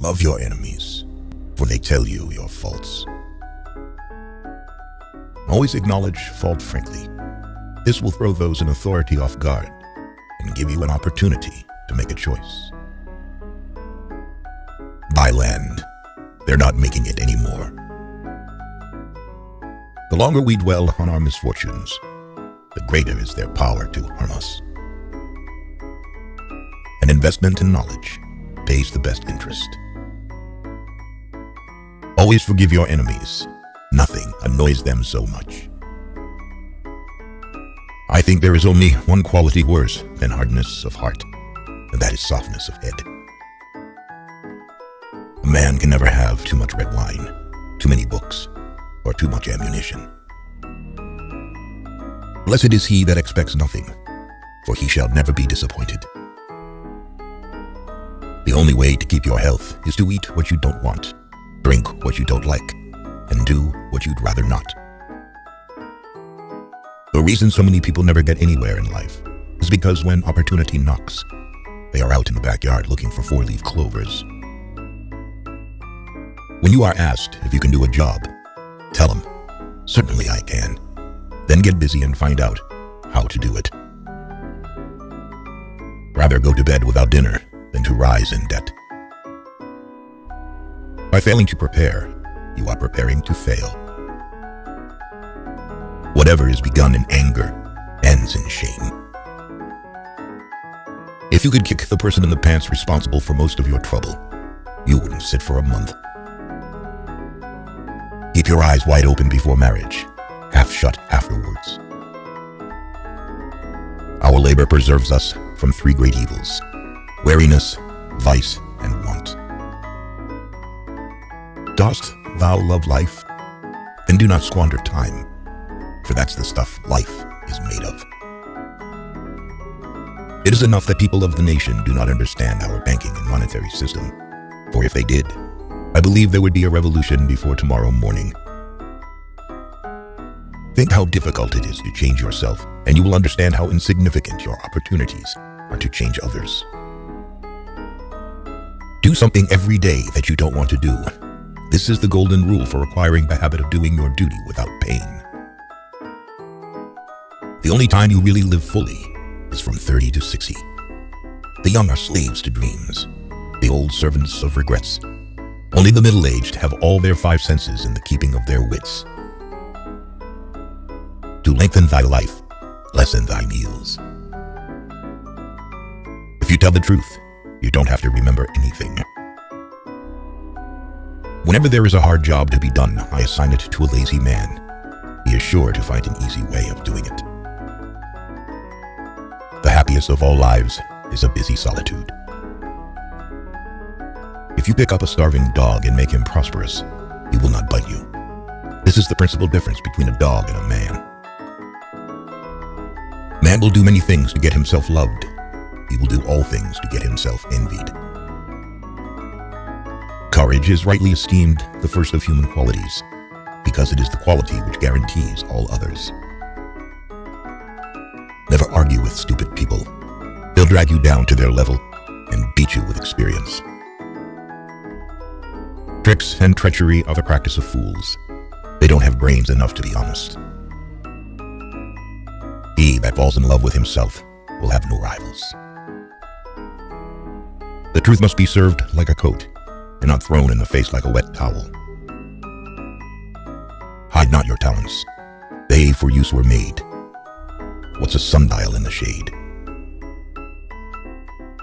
Love your enemies, for they tell you your faults. Always acknowledge fault frankly. This will throw those in authority off guard and give you an opportunity to make a choice. Buy land. They're not making it anymore. The longer we dwell on our misfortunes, the greater is their power to harm us. An investment in knowledge pays the best interest. Always forgive your enemies. Nothing annoys them so much. I think there is only one quality worse than hardness of heart, and that is softness of head. A man can never have too much red wine, too many books, or too much ammunition. Blessed is he that expects nothing, for he shall never be disappointed. The only way to keep your health is to eat what you don't want, drink what you don't like, and do what you'd rather not. The reason so many people never get anywhere in life is because when opportunity knocks, they are out in the backyard looking for four-leaf clovers. When you are asked if you can do a job, tell them, "Certainly I can." Then get busy and find out how to do it. Rather go to bed without dinner than to rise in debt. By failing to prepare, you are preparing to fail. Whatever is begun in anger ends in shame. If you could kick the person in the pants responsible for most of your trouble, you wouldn't sit for a month. Keep your eyes wide open before marriage, half shut afterwards. Our labor preserves us from three great evils: weariness, vice, and want. Dost thou love life? Then do not squander time, for that's the stuff life is made of. It is enough that people of the nation do not understand our banking and monetary system, for if they did, I believe there would be a revolution before tomorrow morning. Think how difficult it is to change yourself, and you will understand how insignificant your opportunities are to change others. Do something every day that you don't want to do. This is the golden rule for acquiring the habit of doing your duty without pain. The only time you really live fully is from 30 to 60. The young are slaves to dreams, the old servants of regrets. Only the middle-aged have all their five senses in the keeping of their wits. To lengthen thy life, lessen thy meals. If you tell the truth, you don't have to remember anything. Whenever there is a hard job to be done, I assign it to a lazy man. He is sure to find an easy way of doing it. The happiest of all lives is a busy solitude. If you pick up a starving dog and make him prosperous, he will not bite you. This is the principal difference between a dog and a man. Man will do many things to get himself loved. He will do all things to get himself envied. Courage is rightly esteemed the first of human qualities, because it is the quality which guarantees all others. Never argue with stupid people. They'll drag you down to their level and beat you with experience. Tricks and treachery are the practice of fools. They don't have brains enough to be honest. He that falls in love with himself will have no rivals. The truth must be served like a coat, and not thrown in the face like a wet towel. Hide not your talents. They for use were made. What's a sundial in the shade?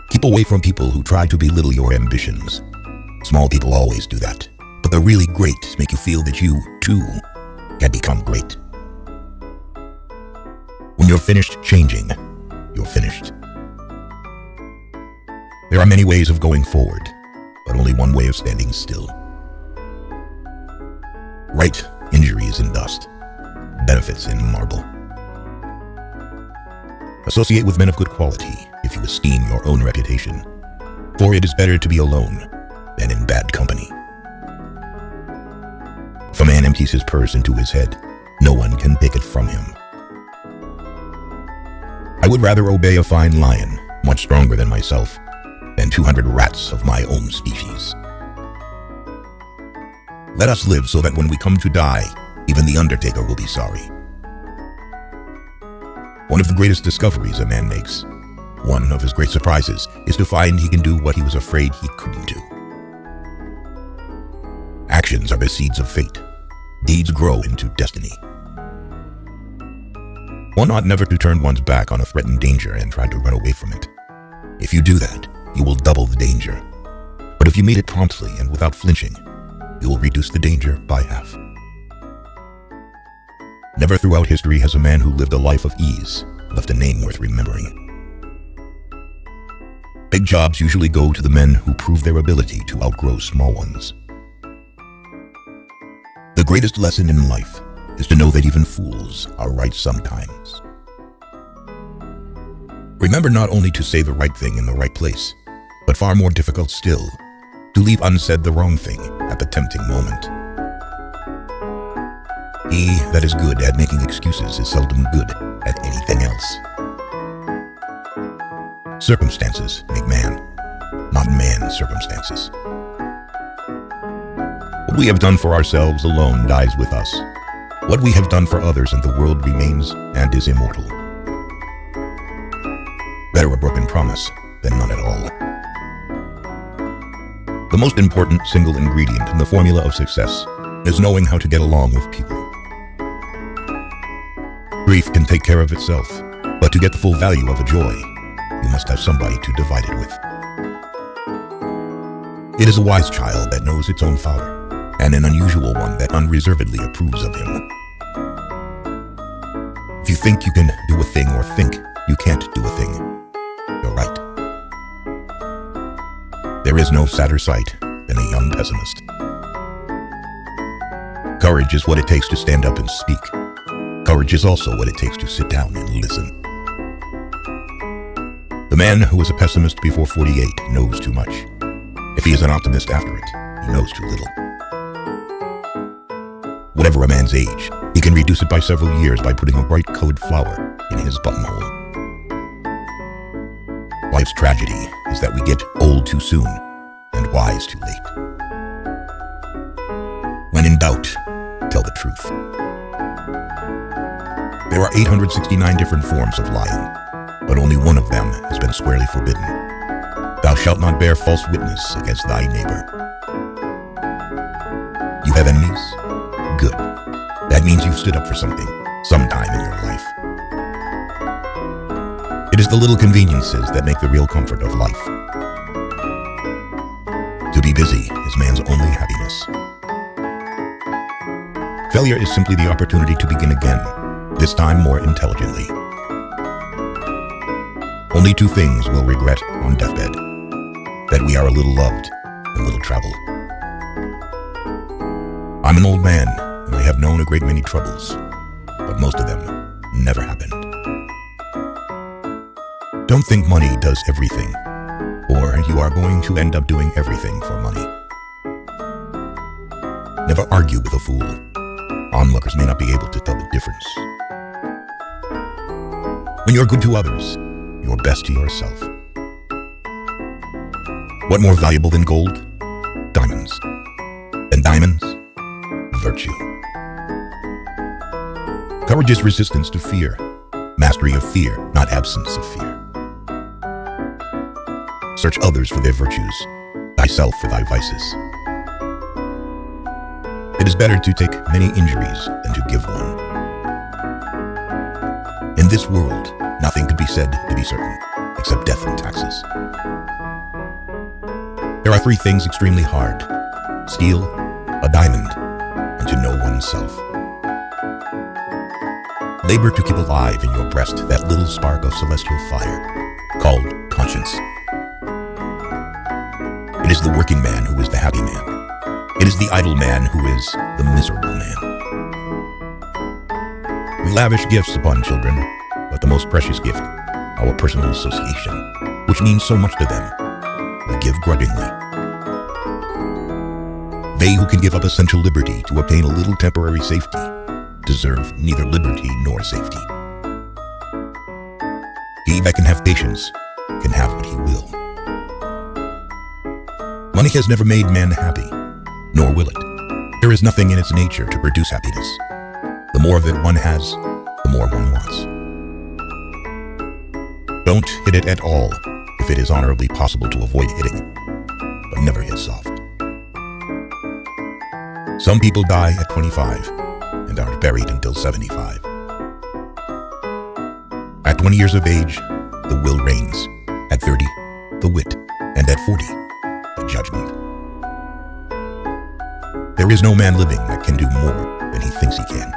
Keep away from people who try to belittle your ambitions. Small people always do that, but the really great make you feel that you, too, can become great. When you're finished changing, you're finished. There are many ways of going forward, but only one way of standing still. Right injury is in dust, benefits in marble. Associate with men of good quality if you esteem your own reputation, for it is better to be alone than in bad company. If a man empties his purse into his head, no one can take it from him. I would rather obey a fine lion, much stronger than myself, than 200 rats of my own species. Let us live so that when we come to die, even the undertaker will be sorry. One of the greatest discoveries a man makes, one of his great surprises, is to find he can do what he was afraid he couldn't do. Actions are the seeds of fate. Deeds grow into destiny. One ought never to turn one's back on a threatened danger and try to run away from it. If you do that, you will double the danger. But if you meet it promptly and without flinching, you will reduce the danger by half. Never throughout history has a man who lived a life of ease left a name worth remembering. Big jobs usually go to the men who prove their ability to outgrow small ones. The greatest lesson in life is to know that even fools are right sometimes. Remember not only to say the right thing in the right place, but far more difficult still, to leave unsaid the wrong thing at the tempting moment. He that is good at making excuses is seldom good at anything else. Circumstances make man, not man circumstances. What we have done for ourselves alone dies with us. What we have done for others in the world remains and is immortal. Better a broken promise than none at all. The most important single ingredient in the formula of success is knowing how to get along with people. Grief can take care of itself, but to get the full value of a joy, you must have somebody to divide it with. It is a wise child that knows its own father, and an unusual one that unreservedly approves of him. If you think you can do a thing or think you can't do a thing, you're right. There is no sadder sight than a young pessimist. Courage is what it takes to stand up and speak. Courage is also what it takes to sit down and listen. The man who is a pessimist before 48 knows too much. If he is an optimist after it, he knows too little. Whatever a man's age, he can reduce it by several years by putting a bright-colored flower in his buttonhole. Life's tragedy is that we get old too soon and wise too late. When in doubt, tell the truth. There are 869 different forms of lying, but only one of them has been squarely forbidden. Thou shalt not bear false witness against thy neighbor. You have enemies? Good. That means you've stood up for something, sometime in your life. It is the little conveniences that make the real comfort of life. To be busy is man's only happiness. Failure is simply the opportunity to begin again, this time more intelligently. Only two things we'll regret on deathbed: that we are a little loved and little traveled. I'm an old man, and I have known a great many troubles, but most of them never happened. Don't think money does everything, or you are going to end up doing everything for money. Never argue with a fool. Onlookers may not be able to tell the difference. When you're good to others, you're best to yourself. What more valuable than gold? Diamonds. And diamonds? Virtue. Courage is resistance to fear, mastery of fear, not absence of fear. Search others for their virtues, thyself for thy vices. It is better to take many injuries than to give one. In this world, nothing could be said to be certain, except death and taxes. There are three things extremely hard: steel, a diamond, and to know oneself. Labor to keep alive in your breast that little spark of celestial fire, called conscience. It is the working man who is the happy man. It is the idle man who is the miserable man. We lavish gifts upon children, but the most precious gift, our personal association, which means so much to them, we give grudgingly. They who can give up essential liberty to obtain a little temporary safety deserve neither liberty nor safety. He that can have patience can have what he will. Money has never made man happy, nor will it. There is nothing in its nature to produce happiness. The more of it one has, the more one wants. Don't hit it at all if it is honorably possible to avoid hitting, but never hit soft. Some people die at 25 and aren't buried until 75. At 20 years of age, the will reigns. At 30, the wit. And at 40, the judgment. There is no man living that can do more than he thinks he can.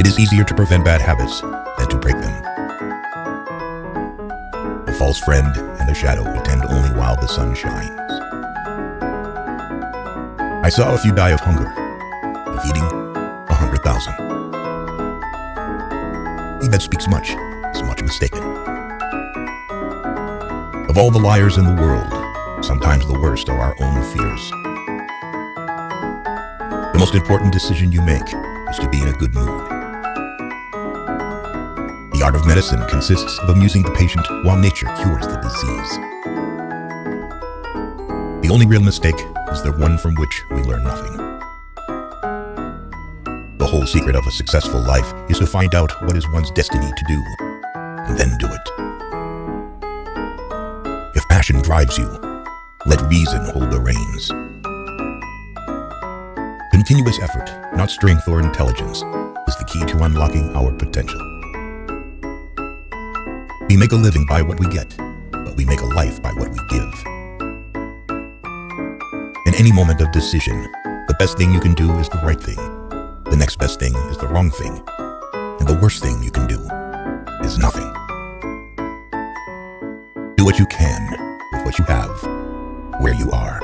It is easier to prevent bad habits than to break them. A false friend and a shadow attend only while the sun shines. I saw a few die of hunger, of eating 100,000. He that speaks much is much mistaken. Of all the liars in the world, sometimes the worst are our own fears. The most important decision you make is to be in a good mood. The art of medicine consists of amusing the patient while nature cures the disease. The only real mistake is the one from which we learn nothing. The whole secret of a successful life is to find out what is one's destiny to do, and then do it. If passion drives you, let reason hold the reins. Continuous effort, not strength or intelligence, is the key to unlocking our potential. We make a living by what we get, but we make a life by what we give. In any moment of decision, the best thing you can do is the right thing. The next best thing is the wrong thing. And the worst thing you can do is nothing. Do what you can with what you have, where you are.